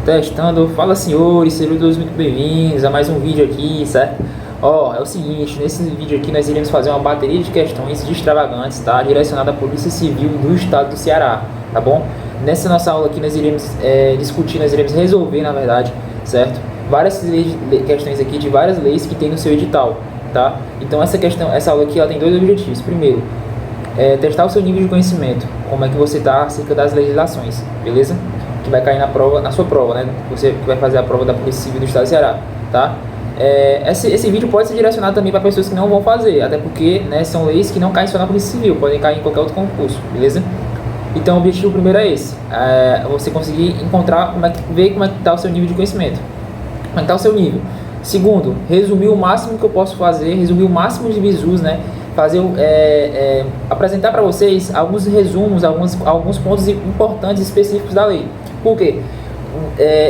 Testando, fala senhores, sejam todos muito bem-vindos a mais um vídeo aqui, certo? É o seguinte, nesse vídeo aqui nós iremos fazer uma bateria de questões de extravagantes, tá? Direcionada à Polícia Civil do Estado do Ceará, tá bom? Nessa nossa aula aqui nós iremos discutir, nós iremos resolver, na verdade, certo? Várias questões aqui de várias leis que tem no seu edital, tá? Então essa aula aqui ela tem dois objetivos. Primeiro, testar o seu nível de conhecimento, como é que você está acerca das legislações, beleza? Que vai cair na sua prova, né? Você que vai fazer a prova da Polícia Civil do Estado do Ceará, tá? Esse vídeo pode ser direcionado também para pessoas que não vão fazer, até porque, né, são leis que não caem só na Polícia Civil, podem cair em qualquer outro concurso, beleza? Então o objetivo primeiro é esse, você conseguir encontrar, ver como é que está o seu nível de conhecimento, como é que está o seu nível. Segundo, resumir o máximo que eu posso fazer, resumir o máximo de bizus, né? Apresentar para vocês alguns resumos, alguns pontos importantes específicos da lei. Por quê?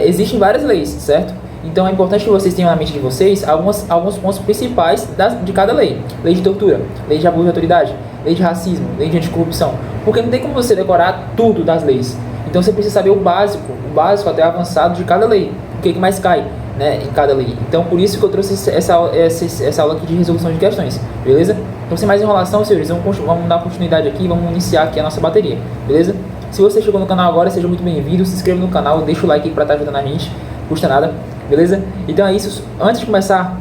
Existem várias leis, certo? Então é importante que vocês tenham na mente de vocês alguns pontos principais de cada lei. Lei de tortura, lei de abuso de autoridade, lei de racismo, lei de anticorrupção. Porque não tem como você decorar tudo das leis. Então você precisa saber o básico até o avançado de cada lei. O que mais cai, né, em cada lei. Então por isso que eu trouxe essa aula aqui de resolução de questões, beleza? Então sem mais enrolação, senhores, vamos dar continuidade aqui, vamos iniciar aqui a nossa bateria, beleza? Se você chegou no canal agora, seja muito bem-vindo, se inscreva no canal, deixa o like aí pra estar ajudando a gente, não custa nada, beleza? Então é isso, antes de começar,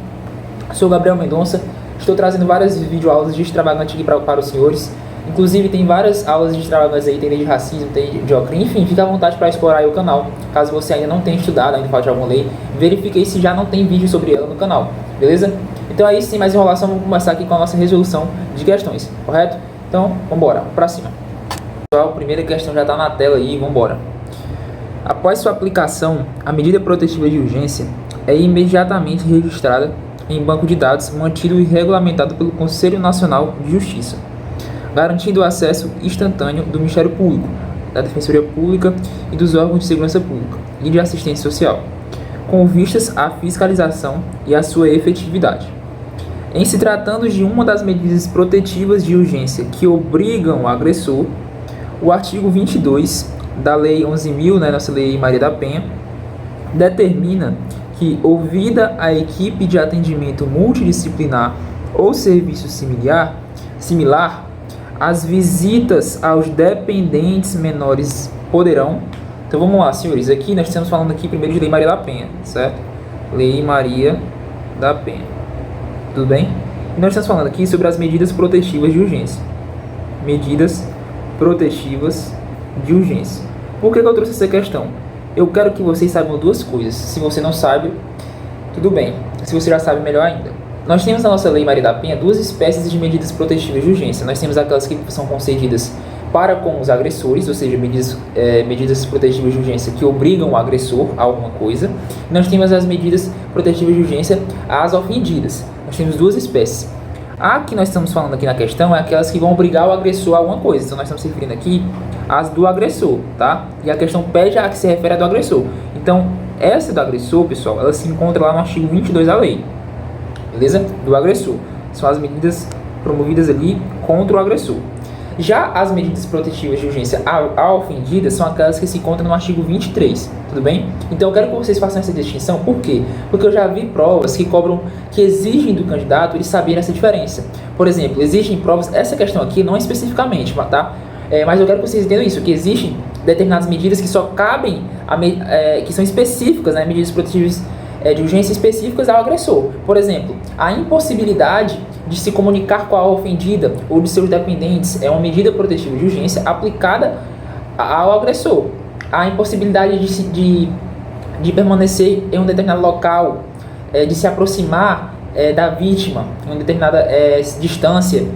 sou o Gabriel Mendonça, estou trazendo várias videoaulas de extravagante aqui para os senhores, inclusive tem várias aulas de extravagância aí, tem lei de racismo, tem de crime, enfim, fica à vontade para explorar aí o canal, caso você ainda não tenha estudado, ainda falte alguma lei, verifique aí se já não tem vídeo sobre ela no canal, beleza? Então é isso, sem mais enrolação, vamos começar aqui com a nossa resolução de questões, correto? Então, vamos embora, para cima. Pessoal, a primeira questão já está na tela aí, vamos embora. Após sua aplicação, a medida protetiva de urgência é imediatamente registrada em banco de dados mantido e regulamentado pelo Conselho Nacional de Justiça, garantindo o acesso instantâneo do Ministério Público, da Defensoria Pública e dos órgãos de segurança pública e de assistência social, com vistas à fiscalização e à sua efetividade. Em se tratando de uma das medidas protetivas de urgência que obrigam o agressor, o artigo 22 da Lei 11.000, né, nossa Lei Maria da Penha, determina que, ouvida a equipe de atendimento multidisciplinar ou serviço similar, as visitas aos dependentes menores poderão... Então vamos lá, senhores, aqui nós estamos falando aqui primeiro de Lei Maria da Penha, certo? Lei Maria da Penha, tudo bem? E nós estamos falando aqui sobre as medidas protetivas de urgência. Medidas protetivas de urgência. Por que eu trouxe essa questão? Eu quero que vocês saibam duas coisas. Se você não sabe, tudo bem. Se você já sabe, melhor ainda. Nós temos na nossa Lei Maria da Penha duas espécies de medidas protetivas de urgência. Nós temos aquelas que são concedidas para com os agressores, ou seja, medidas protetivas de urgência que obrigam o agressor a alguma coisa. E nós temos as medidas protetivas de urgência às ofendidas. Nós temos duas espécies. A que nós estamos falando aqui na questão é aquelas que vão obrigar o agressor a alguma coisa. Então nós estamos se referindo aqui às do agressor, tá? E a questão pede a que se refere à do agressor. Então, essa do agressor, pessoal, ela se encontra lá no artigo 22 da lei. Beleza? Do agressor. São as medidas promovidas ali contra o agressor. Já as medidas protetivas de urgência à ofendida são aquelas que se encontram no artigo 23, tudo bem? Então eu quero que vocês façam essa distinção, por quê? Porque eu já vi provas que exigem do candidato ele saber essa diferença. Por exemplo, exigem provas, essa questão aqui não é especificamente, tá? Mas eu quero que vocês entendam isso, que existem determinadas medidas que só cabem, que são específicas, né? Medidas protetivas de urgência específicas ao agressor. Por exemplo, a impossibilidade de se comunicar com a ofendida ou de seus dependentes é uma medida protetiva de urgência aplicada ao agressor. A impossibilidade de permanecer em um determinado local, de se aproximar da vítima em uma determinada distância,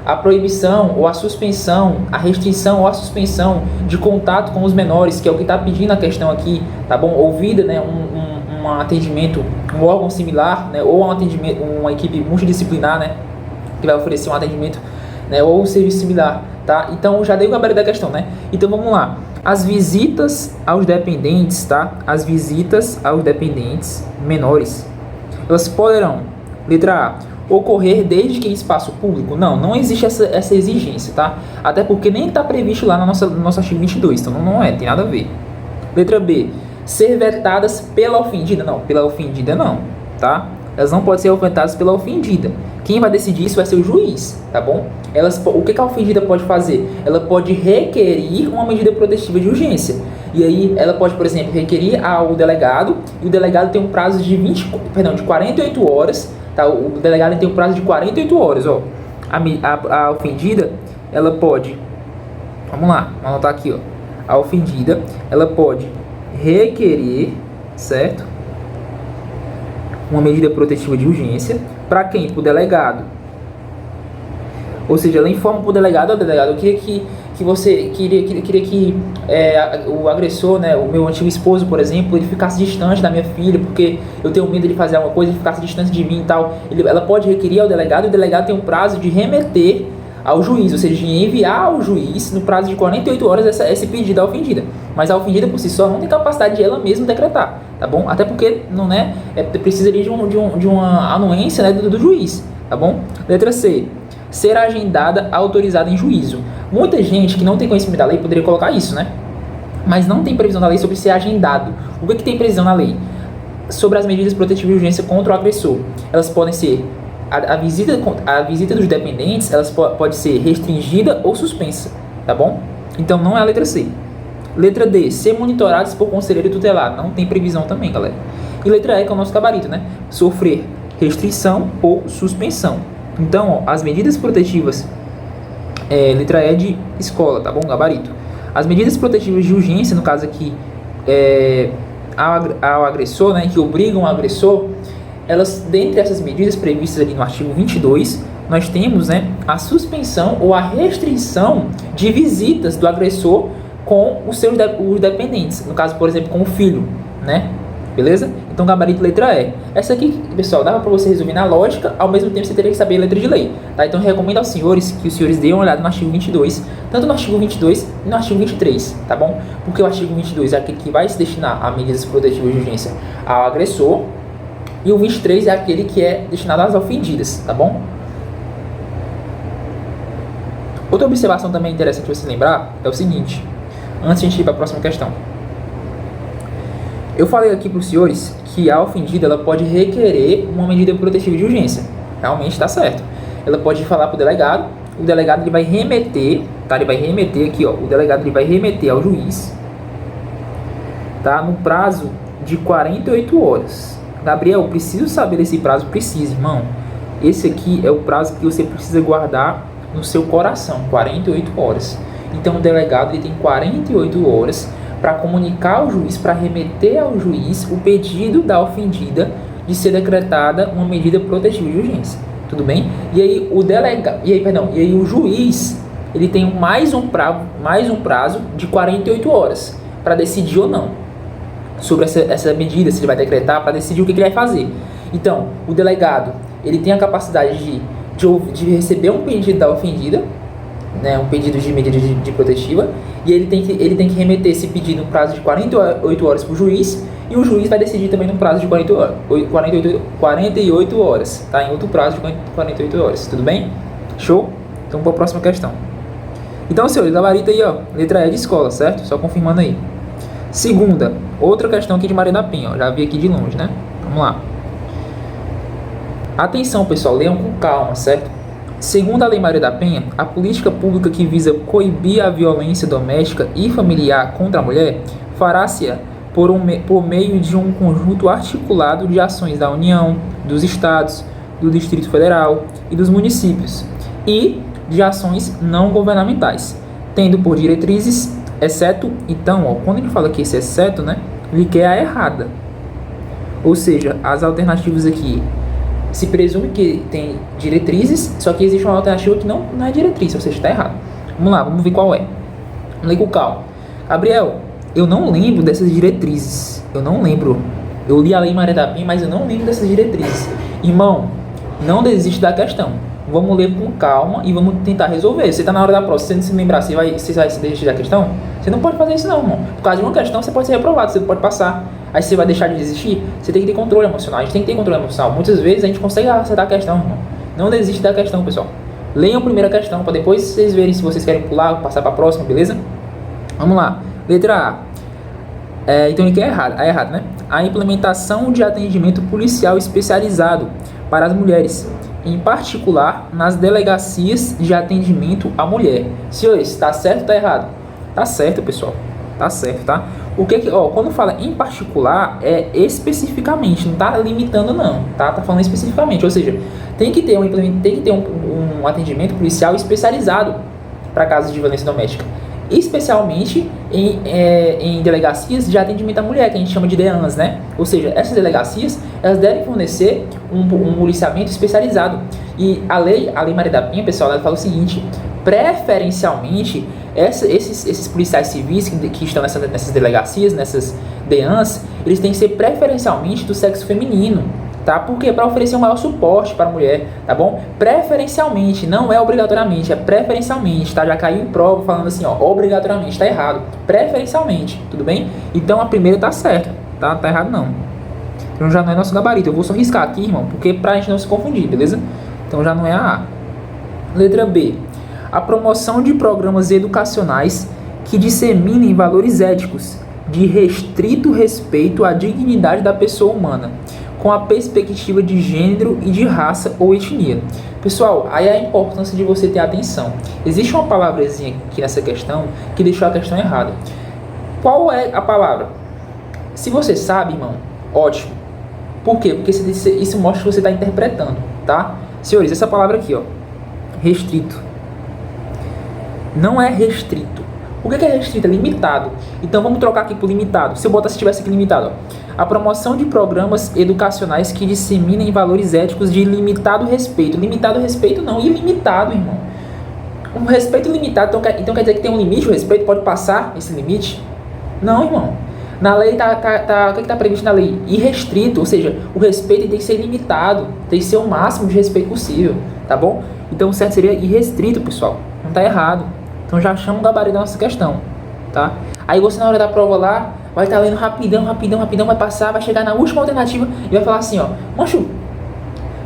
a proibição ou a suspensão, a restrição ou a suspensão de contato com os menores, que é o que está pedindo a questão aqui, tá bom? Ouvida, né, um atendimento, um órgão similar, né, ou um atendimento, uma equipe multidisciplinar, né, que vai oferecer um atendimento, né, ou um serviço similar, tá? Então já dei o gabarito da questão, né? Então vamos lá. As visitas aos dependentes, tá? As visitas aos dependentes menores, elas poderão, letra A, ocorrer desde que em espaço público? Não existe essa exigência, tá? Até porque nem está previsto lá no nosso artigo 22, então não tem nada a ver. Letra B. ser vetadas pela ofendida? Não, pela ofendida não, tá? Elas não podem ser vetadas pela ofendida. Quem vai decidir isso vai ser o juiz, tá bom? O que a ofendida pode fazer? Ela pode requerir uma medida protetiva de urgência. E aí ela pode, por exemplo, requerir ao delegado, e o delegado tem um prazo de 48 horas, tá? O delegado tem um prazo de 48 horas, ó. A ofendida, ela pode, vamos lá, vamos anotar aqui, ó. A ofendida, ela pode requerer, certo? Uma medida protetiva de urgência. Para quem? Para o delegado. Ou seja, ela informa para o delegado, eu queria que você queria que o agressor, né, o meu antigo esposo, por exemplo, ele ficasse distante da minha filha, porque eu tenho medo de fazer alguma coisa, ele ficasse distante de mim e tal. Ela pode requerer ao delegado, e o delegado tem um prazo de remeter ao juiz, ou seja, de enviar ao juiz no prazo de 48 horas esse pedido à ofendida. Mas a ofendida por si só não tem capacidade de ela mesma decretar, tá bom? Até porque não precisa ali de uma anuência, né, do juiz, tá bom? Letra C. Ser agendada, autorizada em juízo. Muita gente que não tem conhecimento da lei poderia colocar isso, né? Mas não tem previsão da lei sobre ser agendado. O que tem previsão na lei? Sobre as medidas protetivas de urgência contra o agressor. Elas podem ser a visita dos dependentes, elas pode ser restringida ou suspensa, tá bom? Então não é a letra C. Letra D, ser monitorados por conselheiro tutelar. Não tem previsão também, galera. E letra E, que é o nosso gabarito, né? Sofrer restrição ou suspensão. Então, ó, as medidas protetivas, letra E de escola, tá bom? Gabarito. As medidas protetivas de urgência, no caso aqui, ao agressor, né? Que obrigam o agressor, elas, dentre essas medidas previstas ali no artigo 22, nós temos, né, a suspensão ou a restrição de visitas do agressor com os seus dependentes, no caso, por exemplo, com o filho, né? Beleza? Então, gabarito letra E. Essa aqui, pessoal, dava para você resumir na lógica, ao mesmo tempo você teria que saber a letra de lei, tá? Então, eu recomendo aos senhores que os senhores deem uma olhada no artigo 22, tanto no artigo 22 e no artigo 23, tá bom? Porque o artigo 22 é aquele que vai se destinar a medidas protetivas de urgência ao agressor, e o 23 é aquele que é destinado às ofendidas, tá bom? Outra observação também interessante você lembrar é o seguinte, antes de a gente ir para a próxima questão. Eu falei aqui para os senhores que a ofendida ela pode requerer uma medida protetiva de urgência. Realmente está certo. Ela pode falar para o delegado ele vai remeter, tá? Ele vai remeter aqui, ó, o delegado ele vai remeter ao juiz, tá? No prazo de 48 horas. Gabriel, preciso saber desse prazo? Preciso, irmão. Esse aqui é o prazo que você precisa guardar no seu coração, 48 horas. Então, o delegado ele tem 48 horas para comunicar ao juiz, para remeter ao juiz o pedido da ofendida de ser decretada uma medida protetiva de urgência. Tudo bem? E aí o juiz, ele tem mais um prazo de 48 horas para decidir ou não sobre essa medida, se ele vai decretar, para decidir o que ele vai fazer. Então, o delegado, ele tem a capacidade de receber um pedido da ofendida, né, um pedido de medida de protetiva, e ele tem que remeter esse pedido no prazo de 48 horas para o juiz, e o juiz vai decidir também no prazo de 48 horas, tá? Em outro prazo de 48 horas, tudo bem? Show? Então, para a próxima questão. Então, senhores, gabarito aí, ó, letra E de escola, certo? Só confirmando aí. Segunda, outra questão aqui de Maria da Penha, ó, já vi aqui de longe, né? Vamos lá. Atenção, pessoal, leiam com calma, certo? Segundo a Lei Maria da Penha, a política pública que visa coibir a violência doméstica e familiar contra a mulher fará-se por meio de um conjunto articulado de ações da União, dos Estados, do Distrito Federal e dos municípios, e de ações não governamentais, tendo por diretrizes, exceto, então, ó, quando ele fala aqui esse exceto, né, ele quer a errada. Ou seja, as alternativas aqui, se presume que tem diretrizes, só que existe uma alternativa que não é diretriz, ou seja, está errado. Vamos lá, vamos ver qual é. Vamos ler com calma. Gabriel, eu não lembro dessas diretrizes. Eu não lembro. Eu li a Lei Maria da Penha, mas eu não lembro dessas diretrizes. Irmão, não desiste da questão. Vamos ler com calma e vamos tentar resolver. Você está na hora da prova, se você não se lembrar, você vai se desistir da questão? Você não pode fazer isso não, irmão. Por causa de uma questão, você pode ser reprovado, você pode passar. Aí você vai deixar de desistir? Você tem que ter controle emocional. A gente tem que ter controle emocional. Muitas vezes a gente consegue acertar a questão, irmão. Não desiste da questão, pessoal. Leiam a primeira questão, para depois vocês verem se vocês querem pular, passar para a próxima, beleza? Vamos lá. Letra A. Então ele quer errado, é errado, né? A implementação de atendimento policial especializado para as mulheres, em particular nas delegacias de atendimento à mulher. Senhores, está certo ou está errado? Tá certo, pessoal. Tá certo, tá? O que quando fala em particular, é especificamente, não tá limitando não, tá? Tá falando especificamente, ou seja, tem que ter um atendimento policial especializado para casos de violência doméstica, especialmente em delegacias de atendimento à mulher, que a gente chama de DEANs, né? Ou seja, essas delegacias, elas devem fornecer um policiamento especializado. E a lei Maria da Penha, pessoal, ela fala o seguinte: preferencialmente, esses policiais civis que estão nessas delegacias, nessas DEANs, eles têm que ser preferencialmente do sexo feminino, tá? Porque para oferecer um maior suporte para a mulher, tá bom? Preferencialmente, não é obrigatoriamente, é preferencialmente, tá? Já caiu em prova falando assim, ó, obrigatoriamente, tá errado. Preferencialmente, tudo bem? Então a primeira tá certa, tá? Tá errado não. Então já não é nosso gabarito. Eu vou só riscar aqui, irmão, porque pra gente não se confundir, beleza? Então já não é a A. Letra B. A promoção de programas educacionais que disseminem valores éticos de restrito respeito à dignidade da pessoa humana, com a perspectiva de gênero e de raça ou etnia. Pessoal, aí é a importância de você ter atenção. Existe uma palavrezinha aqui nessa questão que deixou a questão errada. Qual é a palavra? Se você sabe, irmão, ótimo. Por quê? Porque isso mostra que você está interpretando, tá? Senhores, essa palavra aqui, ó, restrito. Não é restrito. O que é restrito? É limitado. Então vamos trocar aqui por limitado. Se eu botar, se tivesse aqui limitado, ó. A promoção de programas educacionais que disseminem valores éticos de limitado respeito. Limitado respeito não, ilimitado, irmão. Um respeito limitado, então quer dizer que tem um limite, o respeito pode passar esse limite? Não, irmão. Na lei, o que está previsto na lei? Irrestrito, ou seja, o respeito tem que ser limitado, tem que ser o máximo de respeito possível, tá bom? Então o certo seria irrestrito, pessoal. Não está errado. Então já chama o gabarito da nossa questão, tá? Aí você na hora da prova lá, vai estar lendo rapidão, vai passar, vai chegar na última alternativa e vai falar assim, ó, mancho,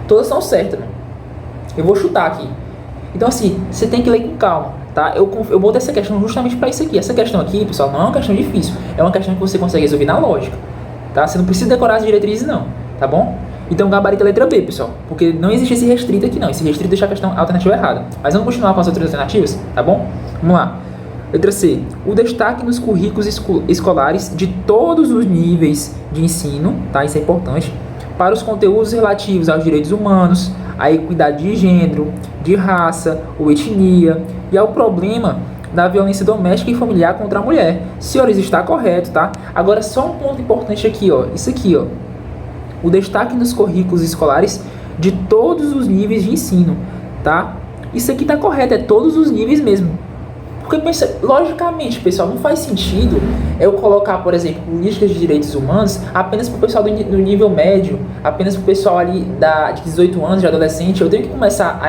todas são certas, né? Eu vou chutar aqui. Então assim, você tem que ler com calma, tá? Eu botei essa questão justamente para isso aqui. Essa questão aqui, pessoal, não é uma questão difícil, é uma questão que você consegue resolver na lógica, tá? Você não precisa decorar as diretrizes não, tá bom? Então gabarito é a letra B, pessoal, porque não existe esse restrito aqui não. Esse restrito deixa a alternativa errada. Mas vamos continuar com as outras alternativas, tá bom? Vamos lá. Letra C. O destaque nos currículos escolares de todos os níveis de ensino, tá? Isso é importante, para os conteúdos relativos aos direitos humanos, à equidade de gênero, de raça ou etnia e ao problema da violência doméstica e familiar contra a mulher. Senhores, está correto, tá? Agora, só um ponto importante aqui, ó. Isso aqui, ó. O destaque nos currículos escolares de todos os níveis de ensino, tá? Isso aqui tá correto, é todos os níveis mesmo. Porque, pensa, logicamente, pessoal, não faz sentido eu colocar, por exemplo, políticas de direitos humanos apenas para o pessoal do nível médio, apenas para o pessoal ali de 18 anos, de adolescente. Eu tenho que começar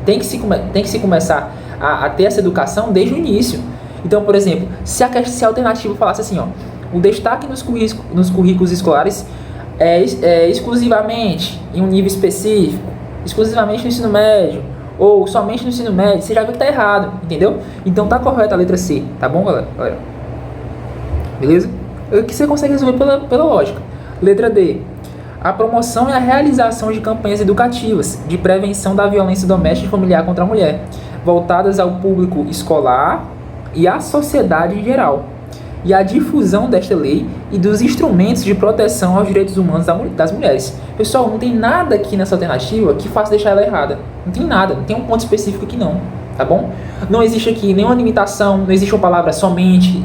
tem que se começar a ter essa educação desde o início. Então, por exemplo, se a alternativa falasse assim, ó, o destaque nos currículos escolares é exclusivamente em um nível específico, exclusivamente no ensino médio, ou somente no ensino médio, você já viu que tá errado, entendeu? Então tá correta a letra C, tá bom, galera? Beleza? O que você consegue resolver pela lógica. Letra D. A promoção e a realização de campanhas educativas de prevenção da violência doméstica e familiar contra a mulher, voltadas ao público escolar e à sociedade em geral, e a difusão desta lei e dos instrumentos de proteção aos direitos humanos das mulheres. Pessoal, não tem nada aqui nessa alternativa que faça deixar ela errada. Não tem nada, não tem um ponto específico aqui não, tá bom? Não existe aqui nenhuma limitação, não existe uma palavra somente,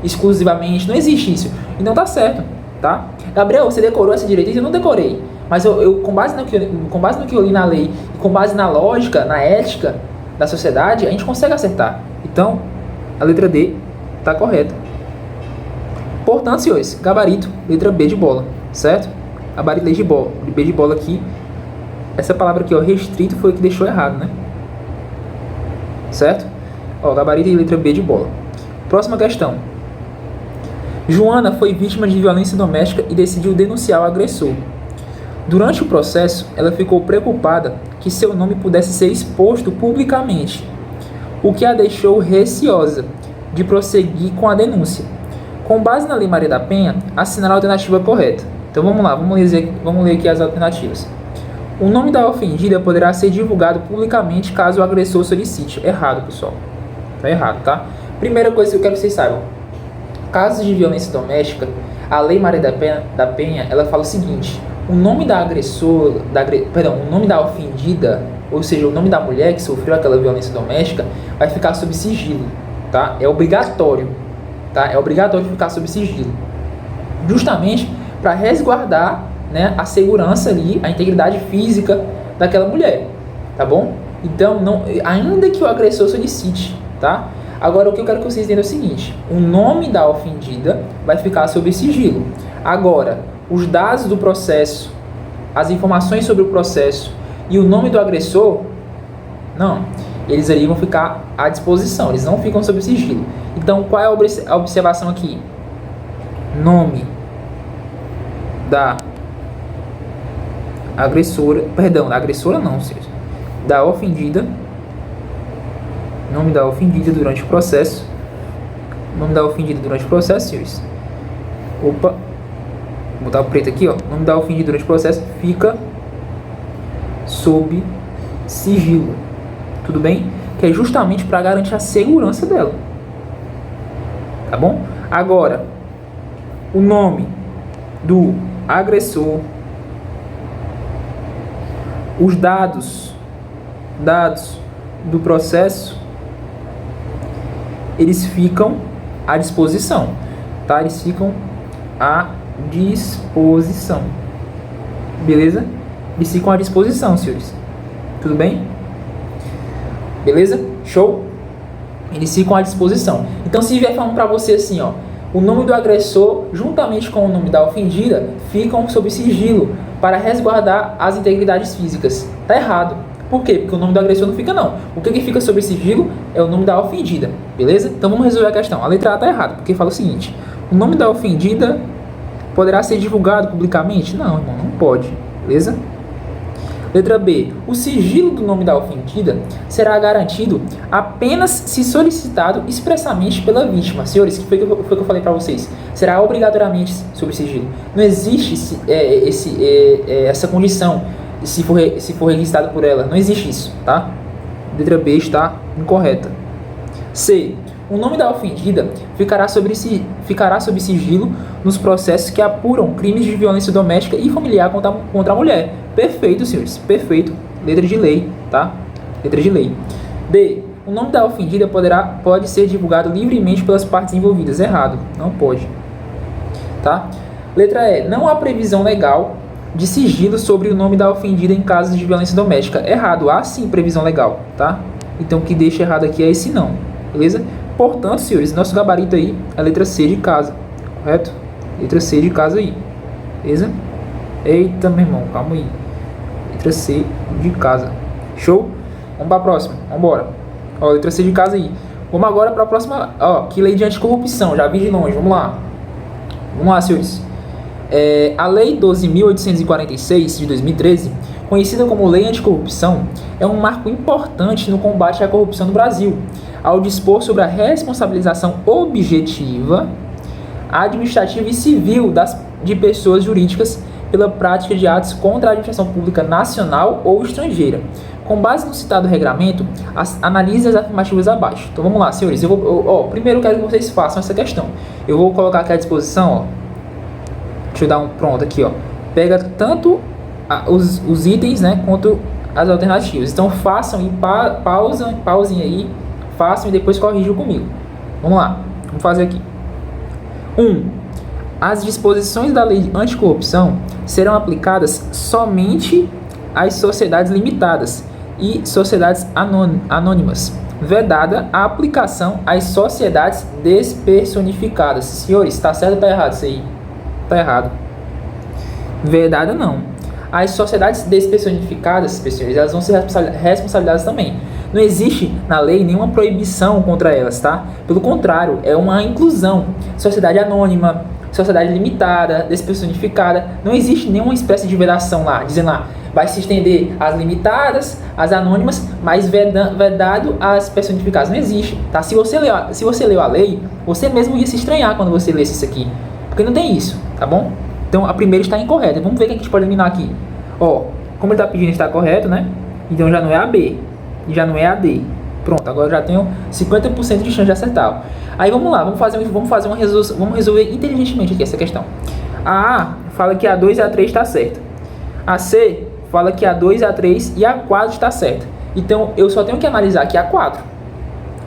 exclusivamente, não existe isso. Então tá certo, tá? Gabriel, você decorou essa diretriz? Eu não decorei. Mas eu com base no que eu li na lei, com base na lógica, na ética da sociedade, a gente consegue acertar. Então, a letra D tá correta. Portanto, senhores, gabarito, letra B de bola, certo? Gabarito de bola, B de bola aqui. Essa palavra aqui, ó, restrito, foi o que deixou errado, né? Certo? Ó, gabarito e letra B de bola. Próxima questão. Joana foi vítima de violência doméstica e decidiu denunciar o agressor. Durante o processo, ela ficou preocupada que seu nome pudesse ser exposto publicamente, o que a deixou receosa de prosseguir com a denúncia. Com base na Lei Maria da Penha, assinar a alternativa correta. Então vamos lá, vamos ler aqui as alternativas. O nome da ofendida poderá ser divulgado publicamente caso o agressor solicite. Errado, pessoal. Tá errado, tá? Primeira coisa que eu quero que vocês saibam. Casos de violência doméstica, a Lei Maria da Penha, ela fala o seguinte: o nome da o nome da ofendida, ou seja, o nome da mulher que sofreu aquela violência doméstica, vai ficar sob sigilo, tá? É obrigatório, tá? É obrigatório ficar sob sigilo, justamente para resguardar, né, a segurança ali, a integridade física daquela mulher, tá bom? Então, ainda que o agressor solicite, tá? Agora, o que eu quero que vocês entendam é o seguinte: o nome da ofendida vai ficar sob sigilo. Agora, os dados do processo, as informações sobre o processo e o nome do agressor, não, eles ali vão ficar à disposição, eles não ficam sob sigilo. Então, qual é a observação aqui? Nome da agressora, da agressora não, seja, da ofendida, nome da ofendida durante o processo, senhores. Opa, vou botar o preto aqui, ó. Nome da ofendida durante o processo fica sob sigilo, tudo bem? Que é justamente para garantir a segurança dela, tá bom? Agora, o nome do agressor, os dados do processo, eles ficam à disposição, tá? Eles ficam à disposição, beleza? Eles ficam à disposição, senhores, tudo bem? Beleza? Show? Eles ficam à disposição. Então, se vier falando pra você assim, ó, o nome do agressor, juntamente com o nome da ofendida, ficam sob sigilo para resguardar as integridades físicas. Tá errado. Por quê? Porque o nome do agressor não fica, não. O que fica sob sigilo é o nome da ofendida, beleza? Então vamos resolver a questão. A letra A tá errada, porque fala o seguinte: o nome da ofendida poderá ser divulgado publicamente? Não, irmão, não pode, beleza? Letra B. O sigilo do nome da ofendida será garantido apenas se solicitado expressamente pela vítima. Senhores, que foi que eu falei para vocês? Será obrigatoriamente sob sigilo. Não existe essa condição se for registrado por ela. Não existe isso, tá? Letra B está incorreta. C. O nome da ofendida ficará sob sigilo nos processos que apuram crimes de violência doméstica e familiar contra a mulher. Perfeito, senhores. Perfeito. Letra de lei, tá? Letra de lei. D. O nome da ofendida pode ser divulgado livremente pelas partes envolvidas. Errado. Não pode. Tá? Letra E. Não há previsão legal de sigilo sobre o nome da ofendida em casos de violência doméstica. Errado. Há sim previsão legal, tá? Então, o que deixa errado aqui é esse não. Beleza? Portanto, senhores, nosso gabarito aí é a letra C de casa. Correto? Letra C de casa aí. Beleza? Eita, meu irmão. Calma aí. Letra C de casa. Show? Vamos para a próxima. Vamos embora. Ó, letra C de casa aí. Vamos agora para a próxima. Ó, que lei de anticorrupção. Já vi de longe. Vamos lá. Vamos lá, senhores. A Lei 12.846 de 2013, conhecida como Lei Anticorrupção, é um marco importante no combate à corrupção no Brasil, ao dispor sobre a responsabilização objetiva, administrativa e civil de pessoas jurídicas pela prática de atos contra a administração pública nacional ou estrangeira. Com base no citado regramento, analise as afirmativas abaixo. Então vamos lá, senhores. Primeiro eu quero que vocês façam essa questão. Eu vou colocar aqui à disposição, ó. Deixa eu dar um pronto aqui, ó. Pega tanto os itens, né, quanto as alternativas. Então façam e pausem aí, façam e depois corrijam comigo. Vamos lá, vamos fazer aqui. 1. As disposições da Lei Anticorrupção serão aplicadas somente às sociedades limitadas e sociedades anônimas, vedada a aplicação às sociedades despersonificadas. Senhores, está certo ou está errado isso aí? Está errado. Vedada não. As sociedades despersonificadas, pessoas, elas vão ser responsabilizadas também. Não existe na lei nenhuma proibição contra elas, tá? Pelo contrário, é uma inclusão. Sociedade anônima, sociedade limitada, despersonificada. Não existe nenhuma espécie de vedação lá, dizendo lá, vai se estender às limitadas, às anônimas, mas vedado às personificadas. Não existe, tá? Se você leu a lei, você mesmo ia se estranhar quando você lesse isso aqui, porque não tem isso, tá bom? Então a primeira está incorreta. Vamos ver o que a gente pode eliminar aqui. Ó, como ele está pedindo está correto, né? Então já não é a B, e já não é a D. Pronto, agora eu já tenho 50% de chance de acertar. Aí vamos lá, vamos resolver inteligentemente aqui essa questão. A A fala que a 2 e a 3 está certa. A C fala que a 2, a 3 e a 4 está certa. Então eu só tenho que analisar aqui a 4.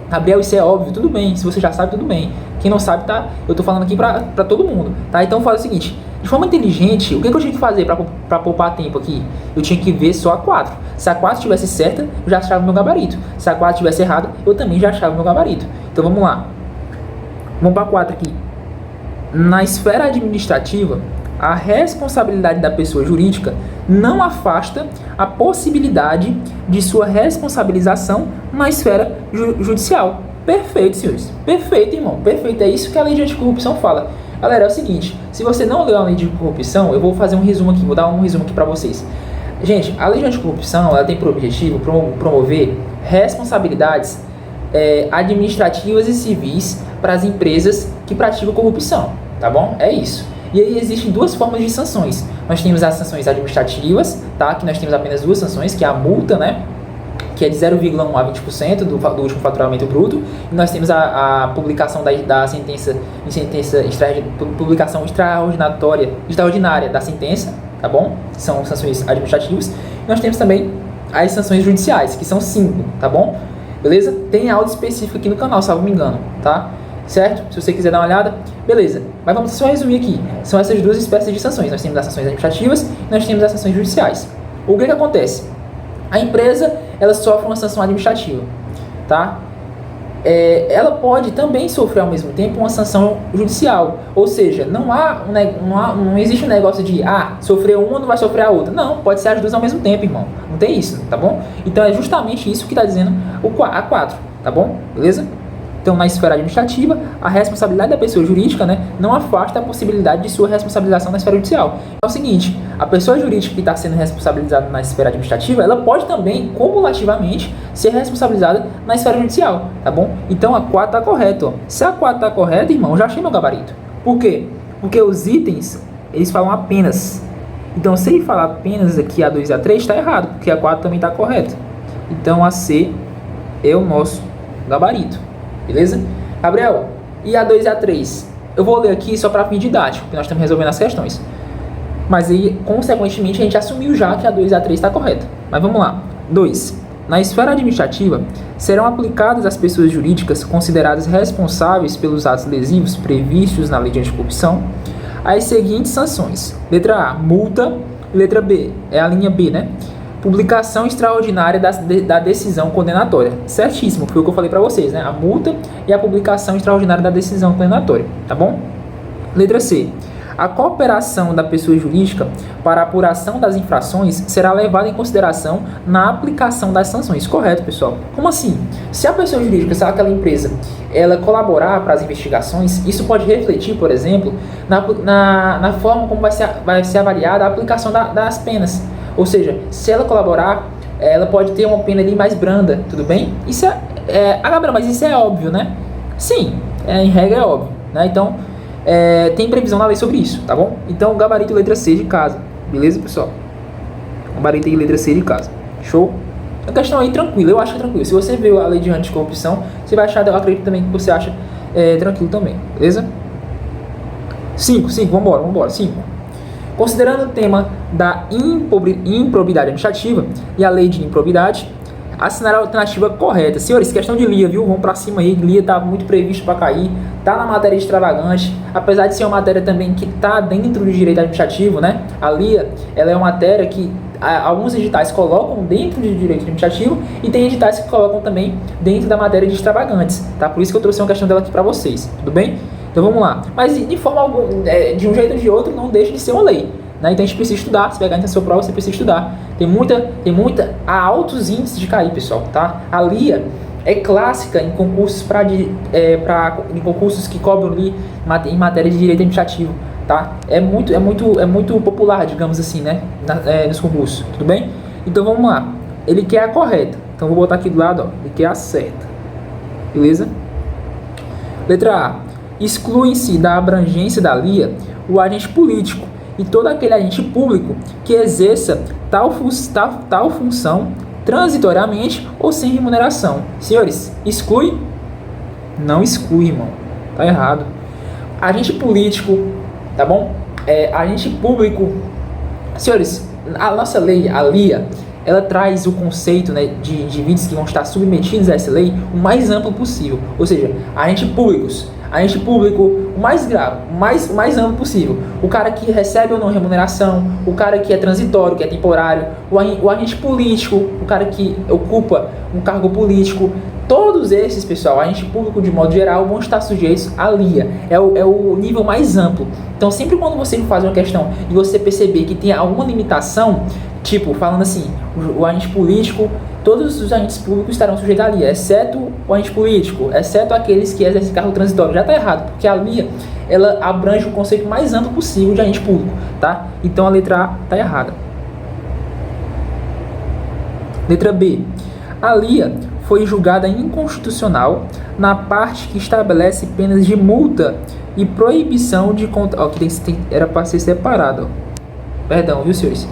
Gabriel, isso é óbvio, tudo bem. Se você já sabe, tudo bem. Quem não sabe, tá? Eu tô falando aqui pra todo mundo, tá? Então faz o seguinte, de forma inteligente, o que eu tinha que fazer pra poupar tempo aqui? Eu tinha que ver só a 4. Se a 4 estivesse certa, eu já achava o meu gabarito. Se a 4 estivesse errada, eu também já achava o meu gabarito. Então vamos lá. Vamos pra 4 aqui. Na esfera administrativa, a responsabilidade da pessoa jurídica não afasta a possibilidade de sua responsabilização na esfera judicial. Perfeito, senhores. Perfeito, irmão. Perfeito. É isso que a lei de anticorrupção fala. Galera, é o seguinte. Se você não leu a lei de anticorrupção, eu vou fazer um resumo aqui. Vou dar um resumo aqui para vocês. Gente, a lei de anticorrupção, ela tem por objetivo promover responsabilidades administrativas e civis para as empresas que praticam corrupção. Tá bom? É isso. E aí existem duas formas de sanções. Nós temos as sanções administrativas, tá? Que nós temos apenas duas sanções, que é a multa, né? Que é de 0,1 a 20% do último faturamento bruto. E nós temos a publicação da sentença, publicação extraordinária da sentença, tá bom? São sanções administrativas. E nós temos também as sanções judiciais, que são 5, tá bom? Beleza? Tem áudio específico aqui no canal, salvo me engano, tá? Certo? Se você quiser dar uma olhada, beleza. Mas vamos só resumir aqui. São essas duas espécies de sanções. Nós temos as sanções administrativas e nós temos as sanções judiciais. O que acontece? A empresa, ela sofre uma sanção administrativa, tá? Ela pode também sofrer ao mesmo tempo uma sanção judicial. Ou seja, não existe um negócio de sofreu uma, não vai sofrer a outra. Não, pode ser as duas ao mesmo tempo, irmão. Não tem isso, tá bom? Então é justamente isso que está dizendo a 4, tá bom? Beleza? Então, na esfera administrativa, a responsabilidade da pessoa jurídica, né, não afasta a possibilidade de sua responsabilização na esfera judicial. É o seguinte, a pessoa jurídica que está sendo responsabilizada na esfera administrativa, ela pode também, cumulativamente, ser responsabilizada na esfera judicial, tá bom? Então, a 4 está correta, ó. Se a 4 está correta, irmão, eu já achei meu gabarito. Por quê? Porque os itens, eles falam apenas. Então, se ele falar apenas aqui a 2 e a 3, está errado, porque a 4 também está correta. Então, a C é o nosso gabarito. Beleza? Gabriel, e a 2 e a 3? Eu vou ler aqui só para fim didático, porque nós estamos resolvendo as questões. Mas aí, consequentemente, a gente assumiu já que a 2 e a 3 está correta. Mas vamos lá. 2. Na esfera administrativa, serão aplicadas às pessoas jurídicas consideradas responsáveis pelos atos lesivos previstos na lei de anticorrupção as seguintes sanções. Letra A, multa. Letra B, é a linha B, né? Publicação extraordinária da decisão condenatória. Certíssimo, foi o que eu falei para vocês, né? A multa e a publicação extraordinária da decisão condenatória, tá bom? Letra C. A cooperação da pessoa jurídica para a apuração das infrações será levada em consideração na aplicação das sanções. Correto, pessoal? Como assim? Se a pessoa jurídica, se aquela empresa, ela colaborar para as investigações, isso pode refletir, por exemplo, na forma como vai ser avaliada a aplicação das penas. Ou seja, se ela colaborar, ela pode ter uma pena ali mais branda, tudo bem? Isso Gabriel, mas isso é óbvio, né? Sim, em regra é óbvio, né? Então, tem previsão na lei sobre isso, tá bom? Então, gabarito letra C de casa, beleza, pessoal? Gabarito e letra C de casa, show? A questão aí tranquila, eu acho tranquilo. Se você viu a lei de anticorrupção, você vai achar, eu acredito também que você acha tranquilo também, beleza? 5, vambora, 5. Considerando o tema da improbidade administrativa e a lei de improbidade, assinar a alternativa correta. Senhores, questão de LIA, viu? Vamos pra cima aí. LIA tá muito previsto para cair. Tá na matéria extravagante. Apesar de ser uma matéria também que tá dentro do direito administrativo, né? A LIA, ela é uma matéria que alguns editais colocam dentro do direito administrativo e tem editais que colocam também dentro da matéria de extravagantes, tá? Por isso que eu trouxe uma questão dela aqui para vocês, tudo bem? Então vamos lá. Mas de forma alguma, de um jeito ou de outro, não deixa de ser uma lei, né? Então a gente precisa estudar. Se pegar na sua prova, você precisa estudar. Há altos índices de cair, pessoal, tá? A LIA é clássica em concursos em concursos que cobram ali em matéria de direito administrativo, tá? É muito popular, digamos assim, né? Nos concursos, tudo bem? Então vamos lá. Ele quer a correta. Então vou botar aqui do lado, ó. Ele quer a certa. Beleza? Letra A. Exclui-se da abrangência da LIA o agente político e todo aquele agente público que exerça tal função transitoriamente ou sem remuneração. Senhores, exclui? Não exclui, irmão. Tá errado. Agente político, tá bom? Agente público. Senhores, a nossa lei, a LIA, ela traz o conceito, né, de indivíduos que vão estar submetidos a essa lei o mais amplo possível. Ou seja, agente público, o mais grave, o mais amplo possível. O cara que recebe ou não remuneração, o cara que é transitório, que é temporário, o agente político, o cara que ocupa um cargo político. Todos esses, pessoal, agente público de modo geral, vão estar sujeitos à LIA. É o nível mais amplo. Então, sempre quando você faz uma questão e você perceber que tem alguma limitação, tipo, falando assim, o agente político, todos os agentes públicos estarão sujeitos à LIA, exceto o agente político, exceto aqueles que exercem cargo transitório. Já está errado, porque a LIA, ela abrange o conceito mais amplo possível de agente público, tá? Então, a letra A está errada. Letra B. A LIA foi julgada inconstitucional na parte que estabelece penas de multa e proibição de... era para ser separado. Perdão, viu, senhores?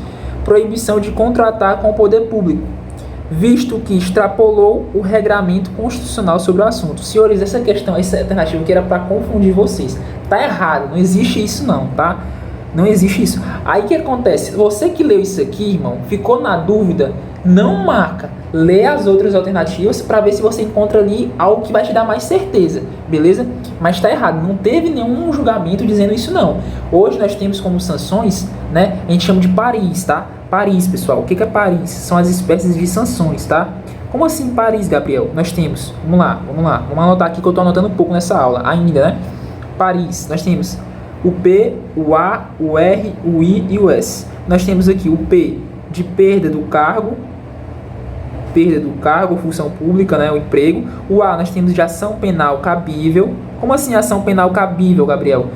Proibição de contratar com o poder público, visto que extrapolou o regramento constitucional sobre o assunto. Senhores, essa alternativa que era para confundir vocês, tá errado, não existe isso não, tá? Não existe isso. Aí o que acontece? Você que leu isso aqui, irmão, ficou na dúvida, não marca. Lê as outras alternativas para ver se você encontra ali algo que vai te dar mais certeza, beleza? Mas tá errado, não teve nenhum julgamento dizendo isso não. Hoje nós temos como sanções, né? A gente chama de Paris, tá? Paris, pessoal. O que é Paris? São as espécies de sanções, tá? Como assim Paris, Gabriel? Nós temos, vamos lá. Vamos anotar aqui que eu tô anotando um pouco nessa aula ainda, né? Paris, nós temos o P, o A, o R, o I e o S. Nós temos aqui o P de perda do cargo, função pública, né, o emprego. O A nós temos de ação penal cabível. Como assim ação penal cabível, Gabriel?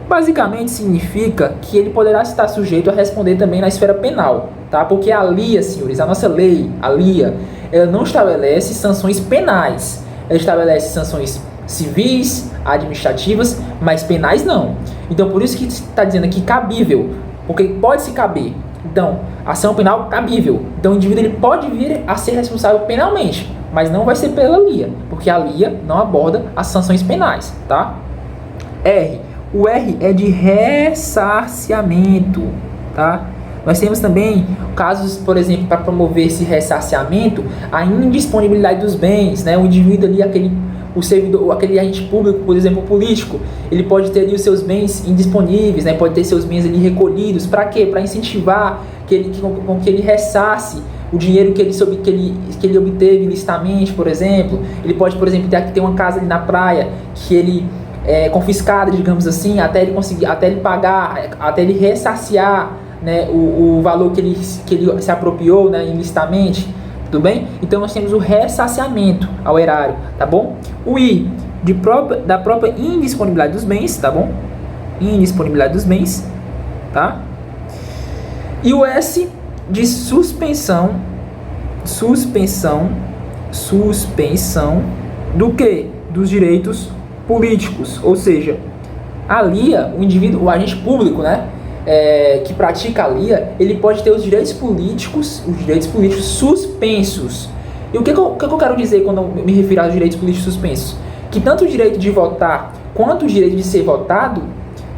Basicamente significa que ele poderá estar sujeito a responder também na esfera penal, tá? Porque a LIA, senhores, a nossa lei, a LIA, ela não estabelece sanções penais. Ela estabelece sanções civis, administrativas, mas penais não. Então, por isso que está dizendo aqui cabível, porque pode se caber. Então, ação penal cabível. Então, o indivíduo ele pode vir a ser responsável penalmente, mas não vai ser pela LIA, porque a LIA não aborda as sanções penais, tá? R. O R é de ressarciamento, tá? Nós temos também casos, por exemplo, para promover esse ressarciamento, a indisponibilidade dos bens, né? O indivíduo ali, o servidor, aquele agente público, por exemplo, político, ele pode ter ali os seus bens indisponíveis, né? Pode ter seus bens ali recolhidos. Para quê? Para incentivar que ele ressarce o dinheiro que ele obteve ilicitamente, por exemplo. Ele pode, por exemplo, ter uma casa ali na praia que ele confiscada, digamos assim, até ele pagar, até ele ressarciar, né, o valor que ele se apropriou, né, ilicitamente. Tudo bem? Então nós temos o ressarciamento ao erário, tá bom? O I, da própria indisponibilidade dos bens, tá bom? Indisponibilidade dos bens, tá? E o S, de suspensão do quê? Dos direitos políticos. Ou seja, a LIA, o indivíduo, o agente público, né? Que pratica a LIA, ele pode ter os direitos políticos suspensos. E o que eu quero dizer quando eu me refiro aos direitos políticos suspensos? Que tanto o direito de votar quanto o direito de ser votado,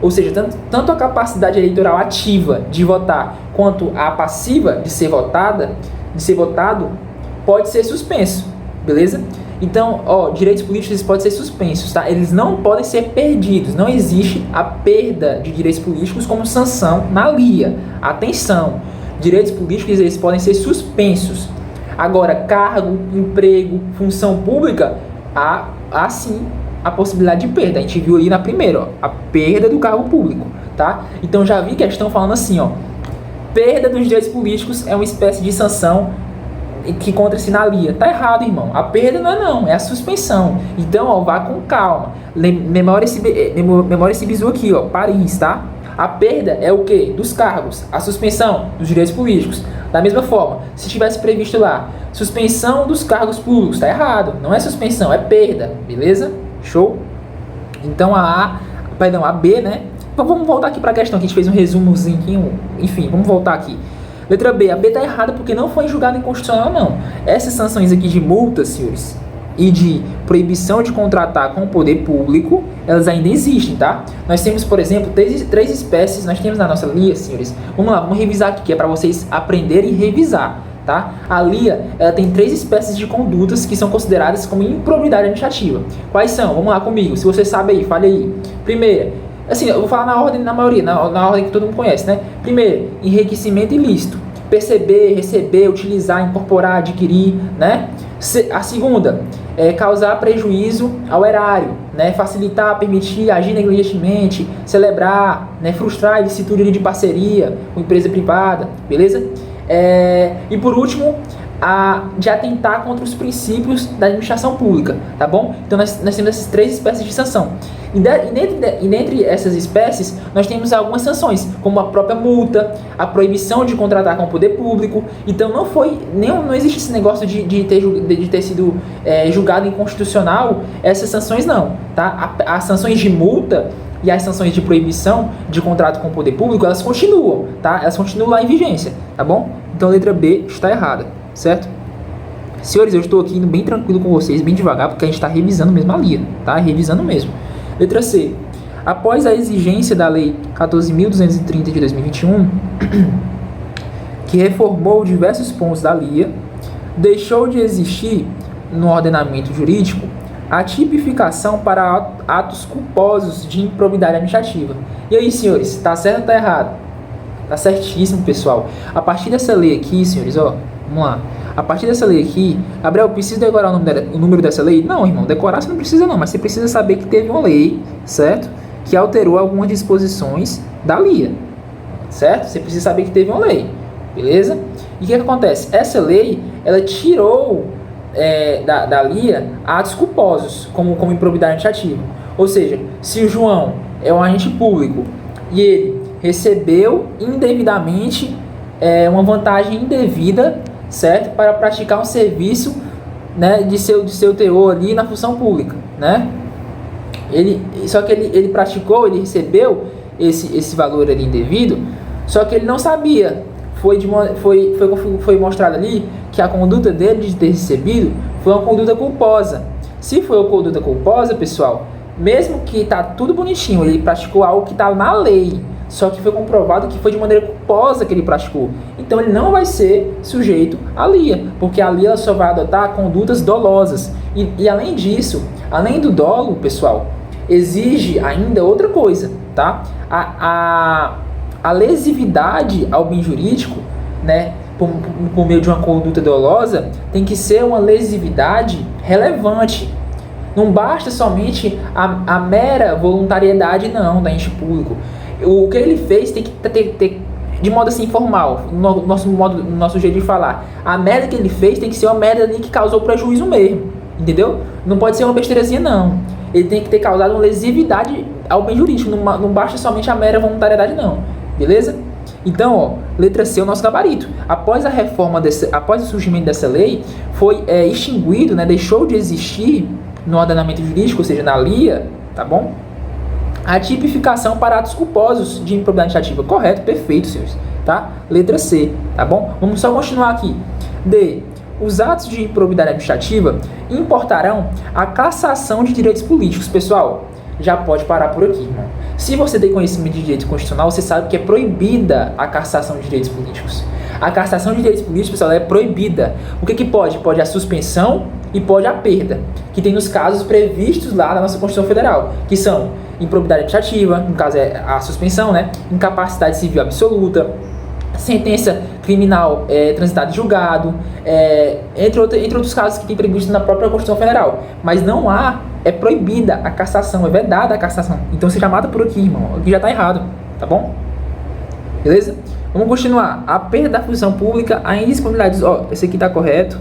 ou seja, tanto a capacidade eleitoral ativa de votar quanto a passiva de ser votado, pode ser suspenso, beleza? Então, direitos políticos podem ser suspensos, tá? Eles não podem ser perdidos. Não existe a perda de direitos políticos como sanção na LIA. Atenção, direitos políticos eles podem ser suspensos. Agora, cargo, emprego, função pública, há sim a possibilidade de perda. A gente viu ali na primeira, a perda do cargo público, tá? Então, já vi questão falando assim, perda dos direitos políticos é uma espécie de sanção que encontra-se na LIA. Tá errado, irmão. A perda não é a suspensão. Então, vá com calma. Memória esse bizu aqui, Paris, tá? A perda é o quê? Dos cargos. A suspensão dos direitos políticos. Da mesma forma, se tivesse previsto lá, suspensão dos cargos públicos, está errado. Não é suspensão, é perda. Beleza? Show? Então a B, né? Então vamos voltar aqui para a questão que a gente fez um resumozinho. Enfim, vamos voltar aqui. Letra B, a B está errada porque não foi julgada inconstitucional, não. Essas sanções aqui de multas, senhores, e de proibição de contratar com o poder público, elas ainda existem, tá? Nós temos, por exemplo, três espécies, nós temos na nossa LIA, senhores. Vamos lá, vamos revisar aqui, que é para vocês aprenderem e revisar, tá? A LIA, ela tem 3 espécies de condutas que são consideradas como improbidade administrativa. Quais são? Vamos lá comigo, se você sabe aí, fale aí. Primeira, assim, eu vou falar na ordem, na maioria, na ordem que todo mundo conhece, né? Primeiro, enriquecimento ilícito. Perceber, receber, utilizar, incorporar, adquirir, né? A segunda é causar prejuízo ao erário, né? Facilitar, permitir, agir negligentemente, celebrar, né? Frustrar a ilicitude de parceria com empresa privada, beleza? E por último, de atentar contra os princípios da administração pública, tá bom? Então nós temos essas 3 espécies de sanção. E dentre essas espécies, nós temos algumas sanções, como a própria multa, a proibição de contratar com o poder público. Então não existe esse negócio de ter sido julgado inconstitucional essas sanções não, tá? As sanções de multa e as sanções de proibição de contrato com o poder público, elas continuam, tá? Elas continuam lá em vigência, tá bom? Então a letra B está errada, certo? Senhores, eu estou aqui indo bem tranquilo com vocês, bem devagar, porque a gente está revisando mesmo a LIA, tá? Revisando mesmo. Letra C. Após a exigência da Lei 14.230 de 2021, que reformou diversos pontos da LIA, deixou de existir no ordenamento jurídico a tipificação para atos culposos de improbidade administrativa. E aí, senhores, tá certo ou tá errado? Tá certíssimo, pessoal. A partir dessa lei aqui, senhores, ó, vamos lá. A partir dessa lei aqui, Gabriel, precisa decorar o número dessa lei? Não, irmão, decorar você não precisa não, mas você precisa saber que teve uma lei, certo? Que alterou algumas disposições da LIA, certo? Você precisa saber que teve uma lei, beleza? E o que acontece? Essa lei, ela tirou da LIA atos culposos, como improbidade administrativa. Ou seja, se o João é um agente público e ele recebeu indevidamente uma vantagem indevida, certo? Para praticar um serviço, né, de seu teor ali na função pública, né? Só que ele praticou, ele recebeu esse valor ali indevido, só que ele não sabia. Foi mostrado ali que a conduta dele de ter recebido foi uma conduta culposa. Se foi uma conduta culposa, pessoal, mesmo que tá tudo bonitinho, ele praticou algo que está na lei, só que foi comprovado que foi de maneira culposa que ele praticou. Então ele não vai ser sujeito à LIA, porque a LIA só vai adotar condutas dolosas. E além disso, além do dolo, pessoal, exige ainda outra coisa, tá? A lesividade ao bem jurídico, né, por meio de uma conduta dolosa, tem que ser uma lesividade relevante. Não basta somente a mera voluntariedade, não, da ente público. O que ele fez tem que ter de modo assim formal, no nosso jeito de falar. A merda que ele fez tem que ser uma merda ali que causou prejuízo mesmo, entendeu? Não pode ser uma besteirazinha, não. Ele tem que ter causado uma lesividade ao bem jurídico, não basta somente a mera voluntariedade, não. Beleza? Então, ó, letra C é o nosso gabarito. Após o surgimento dessa lei, foi extinguido, né, deixou de existir no ordenamento jurídico, ou seja, na LIA, tá bom? A tipificação para atos culposos de improbidade administrativa. Correto, perfeito, senhores. Tá? Letra C, tá bom? Vamos só continuar aqui. D. Os atos de improbidade administrativa importarão a cassação de direitos políticos. Pessoal, já pode parar por aqui, irmão. Se você tem conhecimento de direito constitucional, você sabe que é proibida a cassação de direitos políticos. A cassação de direitos políticos, pessoal, é proibida. O que pode? Pode a suspensão e pode a perda, que tem nos casos previstos lá na nossa Constituição Federal, que são improbidade administrativa, no caso é a suspensão, né? Incapacidade civil absoluta, sentença criminal transitada em julgado, entre outros casos que tem previsto na própria Constituição Federal. Mas não é proibida a cassação, é vedada a cassação. Então você já mata por aqui, irmão. Aqui já tá errado, tá bom? Beleza? Vamos continuar. A perda da função pública, a indisponibilidade esse aqui tá correto.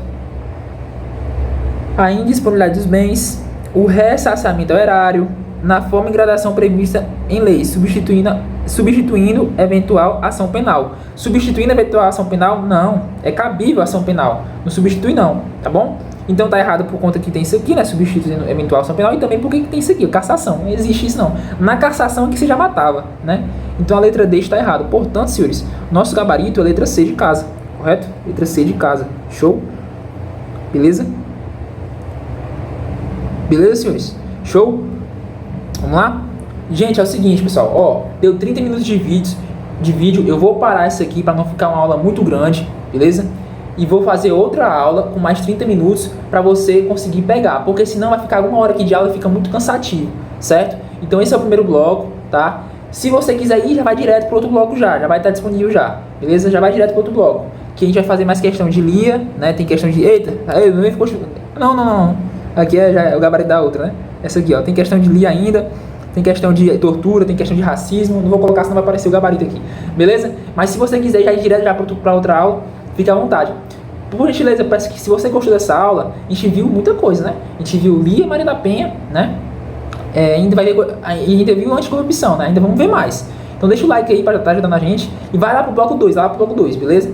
A indisponibilidade dos bens, o ressarcimento ao erário, na forma e gradação prevista em lei, substituindo eventual ação penal. Substituindo eventual ação penal? Não. É cabível ação penal. Não substitui não, tá bom? Então tá errado por conta que tem isso aqui, né? Substituindo eventual ação penal, e também porque tem isso aqui, cassação. Não existe isso não. Na cassação é que você já matava, né? Então a letra D está errada. Portanto, senhores, nosso gabarito é a letra C de casa, correto? Letra C de casa. Show? Beleza? Beleza, senhores? Show? Vamos lá? Gente, é o seguinte, pessoal. Ó, deu 30 minutos de vídeo. Eu vou parar isso aqui para não ficar uma aula muito grande, beleza? E vou fazer outra aula com mais 30 minutos para você conseguir pegar, porque senão vai ficar uma hora aqui de aula e fica muito cansativo, certo? Então esse é o primeiro bloco, tá? Se você quiser ir, já vai direto para outro bloco já vai estar disponível já, beleza? Já vai direto para outro bloco, que a gente vai fazer mais questão de lia, né? Tem questão de... Eita, não ficou... Não. Aqui já é o gabarito da outra, né? Essa aqui, ó. Tem questão de lia ainda, tem questão de tortura, tem questão de racismo. Não vou colocar, senão vai aparecer o gabarito aqui, beleza? Mas se você quiser já ir direto já para outra aula, fique à vontade. Por gentileza, parece que se você gostou dessa aula, a gente viu muita coisa, né? A gente viu Lia Maria da Penha, né? Ainda viu anticorrupção, né? Ainda vamos ver mais. Então deixa o like aí para estar ajudando a gente. E vai lá pro bloco 2, beleza?